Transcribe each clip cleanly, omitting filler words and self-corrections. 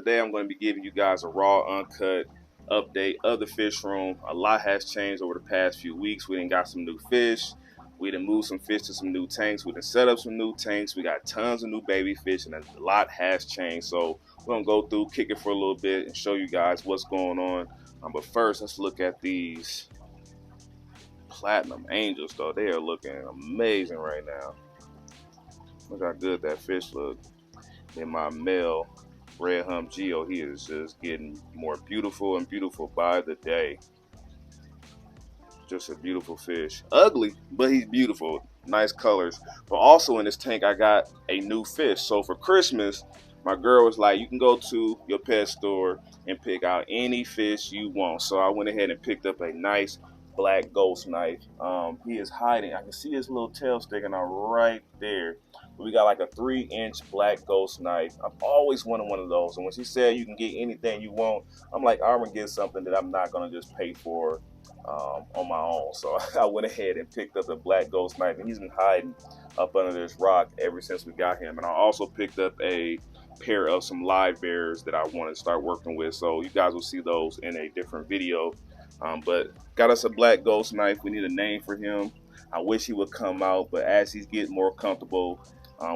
today I'm going to be giving you guys a raw, uncut update of the fish room. A lot has changed over the past few weeks. We done got some new fish. We done moved some fish to some new tanks. We done set up some new tanks. We got tons of new baby fish, and a lot has changed. So we're going to go through, kick it for a little bit, and show you guys what's going on. But first, let's look at these platinum angels, though. They are looking amazing right now. Look how good that fish looks. And my male red hump geo, he is just getting more beautiful and beautiful by the day. Just a beautiful fish. Ugly, but he's beautiful. Nice colors. But also in this tank, I got a new fish. So for Christmas, my girl was like, you can go to your pet store and pick out any fish you want. So I went ahead and picked up a nice black ghost knife. He is hiding. I can see his little tail sticking out right there. We got like a 3-inch black ghost knife. I've always wanted one of those. And when she said you can get anything you want, I'm like, I'm gonna get something that I'm not gonna just pay for on my own. So I went ahead and picked up the black ghost knife, and he's been hiding up under this rock ever since we got him. And I also picked up a pair of some live bears that I want to start working with. So you guys will see those in a different video. But got us a black ghost knife. We need a name for him. I wish he would come out, but as he's getting more comfortable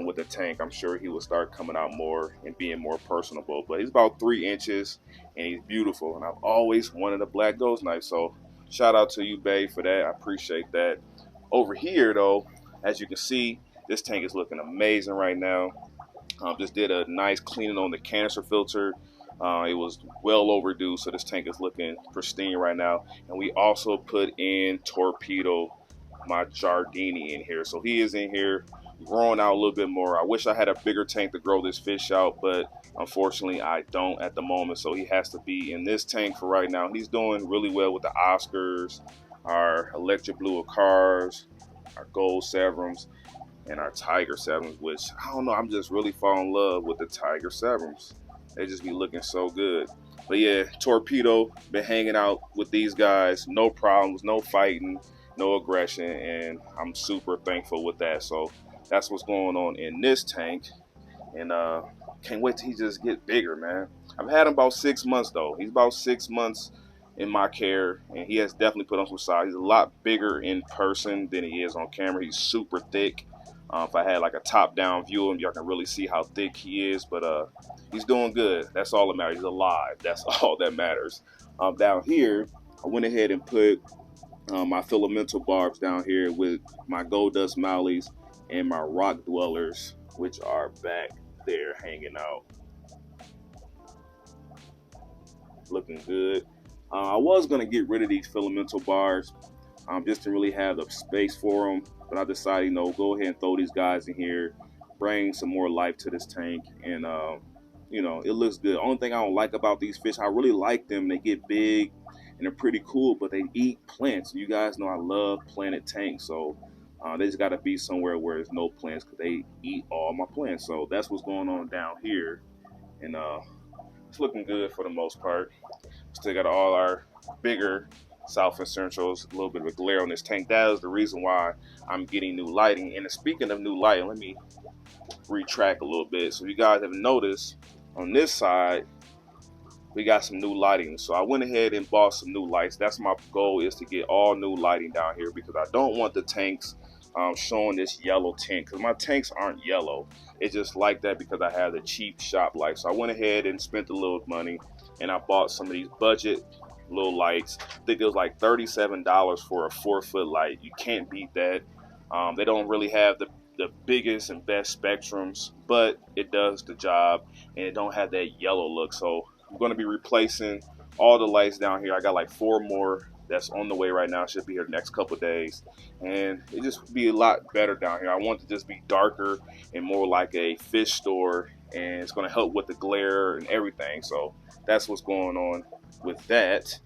with the tank, I'm sure he will start coming out more and being more personable. But he's about 3 inches and he's beautiful, and I've always wanted a black ghost knife. So shout out to you, babe, for that. I appreciate that. Over here, though, as you can see, this tank is looking amazing right now. Just did a nice cleaning on the canister filter. It was well overdue, so this tank is looking pristine right now. And we also put in Torpedo, my Giardini, in here. So he is in here growing out a little bit more. I wish I had a bigger tank to grow this fish out, but unfortunately I don't at the moment. So he has to be in this tank for right now. He's doing really well with the Oscars, our electric blue cars, our gold Severums, and our tiger Severums, which I don't know, I'm just really falling in love with the tiger Severums. They just be looking so good. But yeah, Torpedo, been hanging out with these guys, no problems, no fighting, no aggression, and I'm super thankful with that. So that's what's going on in this tank, and can't wait till he just get bigger, man. I've had him about 6 months though. He's about 6 months in my care, and he has definitely put on some size. He's a lot bigger in person than he is on camera. He's super thick. If I had like a top-down view of him, y'all can really see how thick he is. But he's doing good. That's all that matters. He's alive. That's all that matters. Down here, I went ahead and put my filamental barbs down here with my gold dust mollies and my rock dwellers, which are back there hanging out. Looking good. I was going to get rid of these filamental bars just to really have the space for them, but I decided, you know, go ahead and throw these guys in here, bring some more life to this tank, and you know, it looks good. Only thing I don't like about these fish, I really like them. They get big and they're pretty cool, but they eat plants. You guys know I love planted tanks, so they just got to be somewhere where there's no plants, because they eat all my plants. So that's what's going on down here, and it's looking good for the most part. Still got all our bigger South and Centrals, a little bit of a glare on this tank. That is the reason why I'm getting new lighting. And speaking of new lighting, let me retract a little bit. So you guys have noticed on this side, we got some new lighting. So I went ahead and bought some new lights. That's my goal, is to get all new lighting down here, because I don't want the tanks showing this yellow tint, because my tanks aren't yellow. It's just like that because I have the cheap shop lights. So I went ahead and spent a little money, and I bought some of these budget little lights. I think it was like $37 for a 4-foot light. You can't beat that. They don't really have the biggest and best spectrums, but it does the job, and it don't have that yellow look. So I'm going to be replacing all the lights down here. I got like 4 more that's on the way right now. Should be here the next couple of days, and it just be a lot better down here. I want it to just be darker and more like a fish store, and it's going to help with the glare and everything. So that's what's going on with that.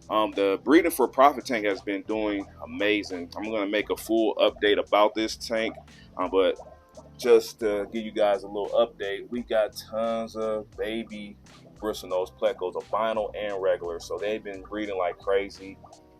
The breeding for profit tank has been doing amazing. I'm going to make a full update about this tank, but just to give you guys a little update, we got tons of baby bristlenose plecos, albino and regular. So they've been breeding like crazy,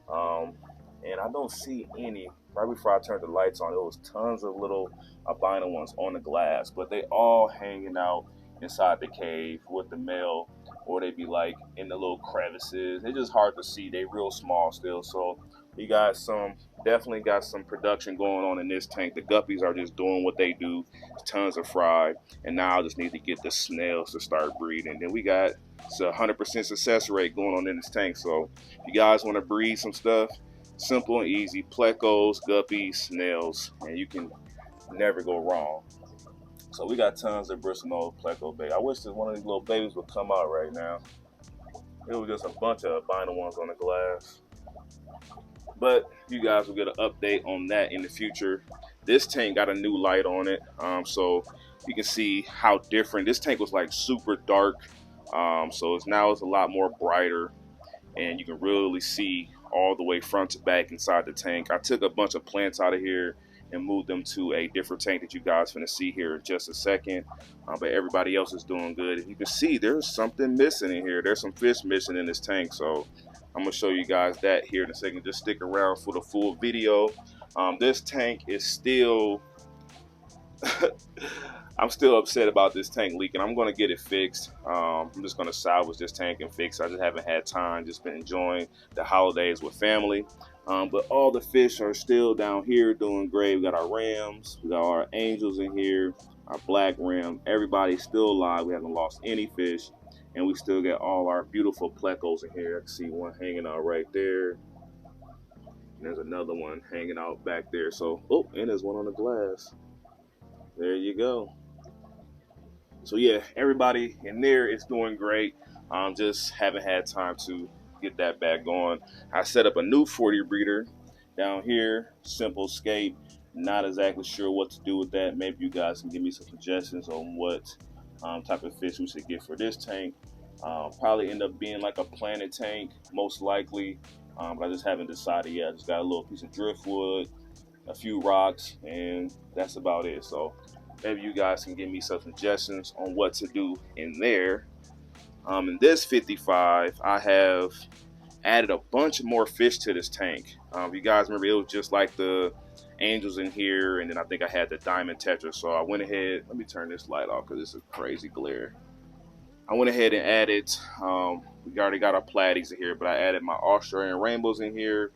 and I don't see any. Right before I turned the lights on, there was tons of little albino ones on the glass, but they all hanging out inside the cave with the male, or they be like in the little crevices. It's just hard to see. They real small still. So we got some, definitely got some production going on in this tank. The guppies are just doing what they do. Tons of fry. And now I just need to get the snails to start breeding. Then we got, it's a 100% success rate going on in this tank. So if you guys want to breed some stuff, simple and easy, plecos, guppies, snails, and you can never go wrong. So we got tons of Bristlenose pleco baby. I wish that one of these little babies would come out right now. It was just a bunch of albino ones on the glass. But you guys will get an update on that in the future. This tank got a new light on it, so you can see how different. This tank was like super dark, so now it's a lot more brighter, and you can really see all the way front to back inside the tank. I took a bunch of plants out of here and moved them to a different tank that you guys finna see here in just a second. But everybody else is doing good. As you can see, there's something missing in here. There's some fish missing in this tank, so I'm gonna show you guys that here in a second. Just stick around for the full video. This tank is still, I'm still upset about this tank leaking. I'm gonna get it fixed. I'm just gonna salvage this tank and fix it. I just haven't had time, just been enjoying the holidays with family. But all the fish are still down here doing great. We got our rams, we got our angels in here, our black ram. Everybody's still alive. We haven't lost any fish. And we still get all our beautiful plecos in here. I can see one hanging out right there. And there's another one hanging out back there. So, oh, and there's one on the glass. There you go. So yeah, everybody in there is doing great. Just haven't had time to get that back going. I set up a new 40 breeder down here, simple scape. Not exactly sure what to do with that. Maybe you guys can give me some suggestions on what type of fish we should get for this tank. Probably end up being like a planted tank, most likely. But I just haven't decided yet. I just got a little piece of driftwood, a few rocks, and that's about it. So maybe you guys can give me some suggestions on what to do in there. In this 55, I have added a bunch more fish to this tank. If you guys remember, it was just like the angels in here, and then I think I had the diamond tetra. So I went ahead, let me turn this light off because it's a crazy glare. I went ahead and added, we already got our platies in here, but I added my Australian rainbows in here.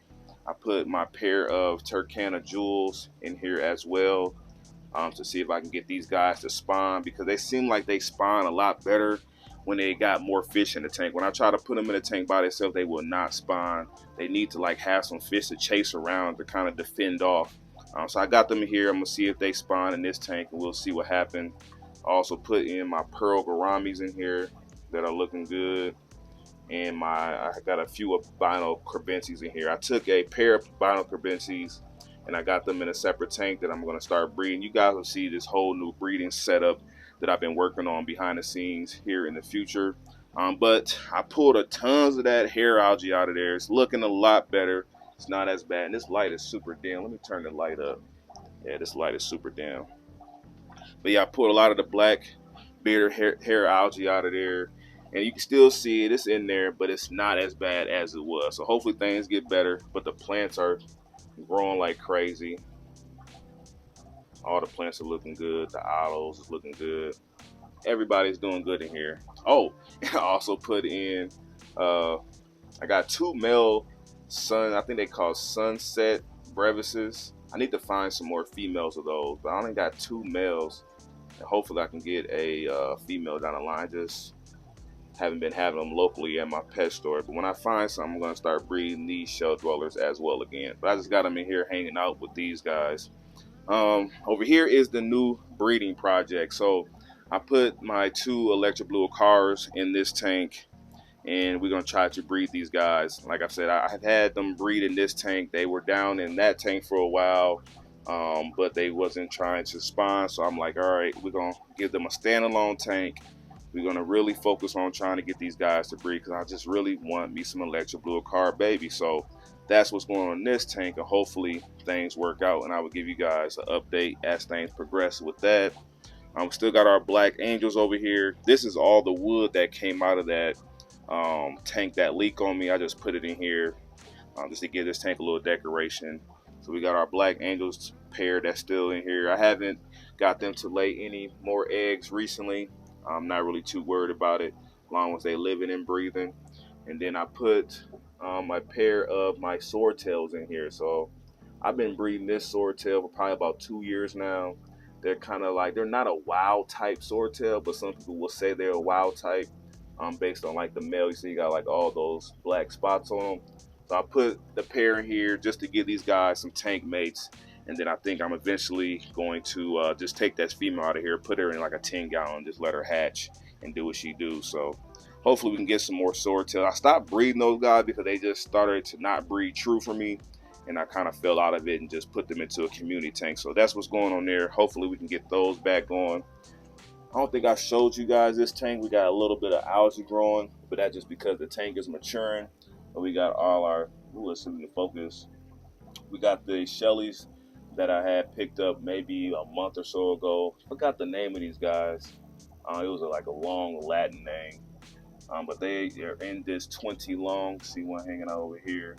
I put my pair of Turkana jewels in here as well, to see if I can get these guys to spawn, because they seem like they spawn a lot better when they got more fish in the tank. When I try to put them in the tank by themselves, they will not spawn. They need to like have some fish to chase around to kind of defend off. So I got them in here. I'm gonna see if they spawn in this tank, and we'll see what happens. I also put in my pearl gouramis in here that are looking good, and I got a few albino crebencies in here. I took a pair of albino crebencies and I got them in a separate tank that I'm going to start breeding. You guys will see this whole new breeding setup that I've been working on behind the scenes here in the future. But I pulled a tons of that hair algae out of there. It's looking a lot better. It's not as bad. And this light is super dim. Let me turn the light up. Yeah, this light is super dim. But yeah, I pulled a lot of the black bearded hair algae out of there. And you can still see it. It's in there, but it's not as bad as it was. So hopefully things get better. But the plants are growing like crazy. All the plants are looking good. The aloes is looking good. Everybody's doing good in here. Oh, and I also put in, I got two male I think they call sunset brevises. I need to find some more females of those, but I only got two males. And hopefully I can get a female down the line. Just haven't been having them locally at my pet store. But when I find some, I'm going to start breeding these shell dwellers as well again. But I just got them in here hanging out with these guys. Over here is the new breeding project. So I put my two electric blue cars in this tank, and we're going to try to breed these guys. Like I said, I have had them breed in this tank. They were down in that tank for a while, but they wasn't trying to spawn. So I'm like, all right, we're going to give them a standalone tank. We're going to really focus on trying to get these guys to breed, because I just really want me some electric blue car baby. So that's what's going on in this tank, and hopefully things work out, and I will give you guys an update as things progress with that. We still got our black angels over here. This is all the wood that came out of that tank that leak on me. I just put it in here just to give this tank a little decoration. So we got our black angels pair that's still in here. I haven't got them to lay any more eggs recently. I'm not really too worried about it as long as they living and breathing. And then I put a pair of my swordtails in here. So I've been breeding this swordtail for probably about 2 years now. They're kind of like, they're not a wild type swordtail, but some people will say they're a wild type based on like the male. You see, you got like all those black spots on them. So I put the pair in here just to give these guys some tank mates. And then I think I'm eventually going to just take that female out of here, put her in like a 10-gallon, just let her hatch and do what she do. So hopefully we can get some more swordtails. I stopped breeding those guys because they just started to not breed true for me, and I kind of fell out of it and just put them into a community tank. So that's what's going on there. Hopefully we can get those back going. I don't think I showed you guys this tank. We got a little bit of algae growing, but that's just because the tank is maturing. But we got all our, let's see if we can focus. We got the Shelleys that I had picked up maybe a month or so ago. Forgot the name of these guys. It was like a long Latin name. But they are in this 20 long. See one hanging out over here.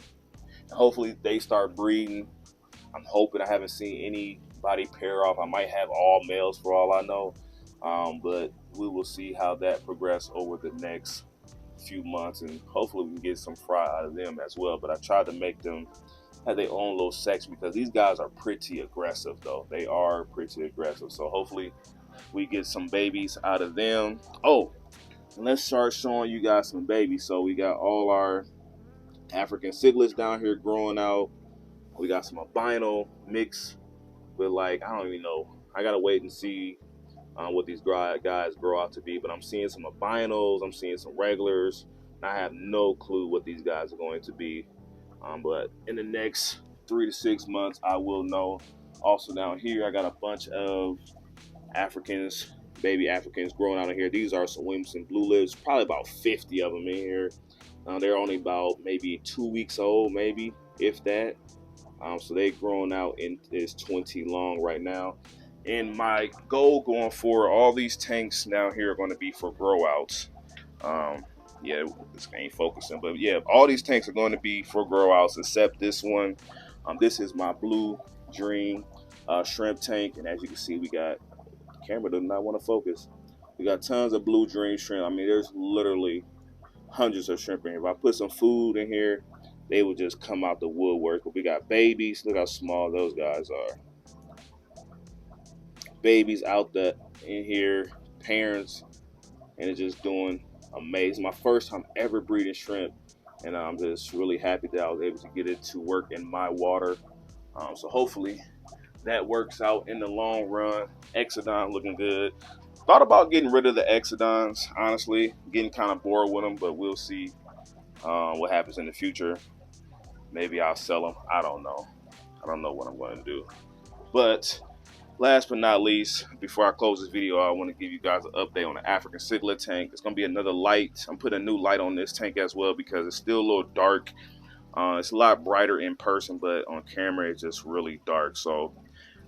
And hopefully they start breeding. I'm hoping. I haven't seen anybody pair off. I might have all males for all I know. But we will see how that progresses over the next few months, and hopefully we can get some fry out of them as well. But I tried to make them have their own little section because these guys are pretty aggressive though. They are pretty aggressive. So hopefully we get some babies out of them. Oh, let's start showing you guys some babies. So we got all our African cichlids down here growing out. We got some albino mixed with like, I don't even know. I gotta wait and see what these guys grow out to be, but I'm seeing some albinos, I'm seeing some regulars, and I have no clue what these guys are going to be. But in the next 3 to 6 months, I will know. Also down here, I got a bunch of Africans, baby Africans growing out of here. These are some Williamson blue lips, probably about 50 of them in here. They're only about maybe 2 weeks old, maybe, if that. So they're growing out in this 20 long right now. And my goal going forward, all these tanks down here are going to be for grow outs. Yeah, this ain't focusing, but yeah, all these tanks are going to be for grow outs except this one. This is my blue dream shrimp tank, and as you can see, we got, the camera does not want to focus. We got tons of blue dream shrimp. I mean, there's literally hundreds of shrimp in here. If I put some food in here, they would just come out the woodwork. But we got babies. Look how small those guys are. Babies out in here, parents, and it's just doing amazing. My first time ever breeding shrimp, and I'm just really happy that I was able to get it to work in my water. So hopefully that works out in the long run. Exodon looking good. Thought about getting rid of the Exodons, honestly. Getting kind of bored with them, but we'll see what happens in the future. Maybe I'll sell them. I don't know. I don't know what I'm going to do. But last but not least, before I close this video, I want to give you guys an update on the African cichlid tank. It's going to be another light. I'm putting a new light on this tank as well because it's still a little dark. It's a lot brighter in person, but on camera it's just really dark. So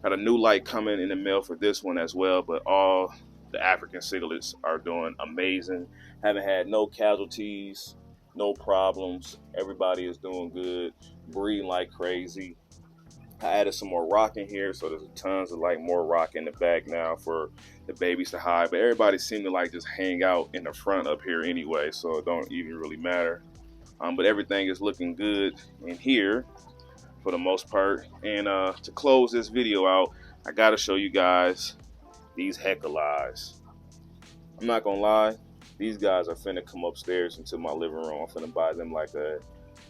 got a new light coming in the mail for this one as well. But all the African cichlids are doing amazing. Haven't had no casualties, no problems. Everybody is doing good, breeding like crazy. I added some more rock in here, so there's tons of like more rock in the back now for the babies to hide. But everybody seemed to like just hang out in the front up here anyway, so it don't even really matter. But everything is looking good in here for the most part. And to close this video out, I gotta show you guys these heckalis. I'm not gonna lie, these guys are finna come upstairs into my living room. I'm finna buy them like a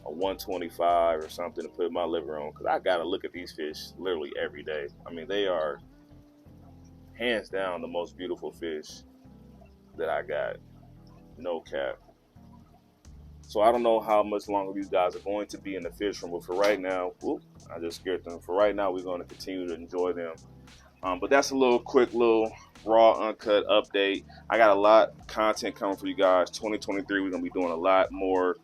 125 or something to put in my living room because I gotta look at these fish literally every day. I mean, they are hands down the most beautiful fish that I got, no cap. So I don't know how much longer these guys are going to be in the fish room, but for right now, whoop, I just scared them. For right now, we're going to continue to enjoy them. But that's a quick little raw uncut update. I got a lot of content coming for you guys. 2023, we're gonna be doing a lot more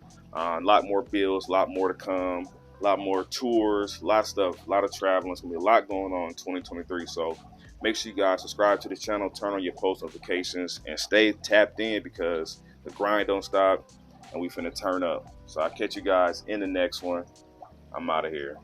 builds, a lot more to come, a lot more tours, a lot of stuff, a lot of traveling. It's gonna be a lot going on in 2023. So make sure you guys subscribe to the channel, turn on your post notifications, and stay tapped in because the grind don't stop and we finna turn up. So I'll catch you guys in the next one. I'm out of here.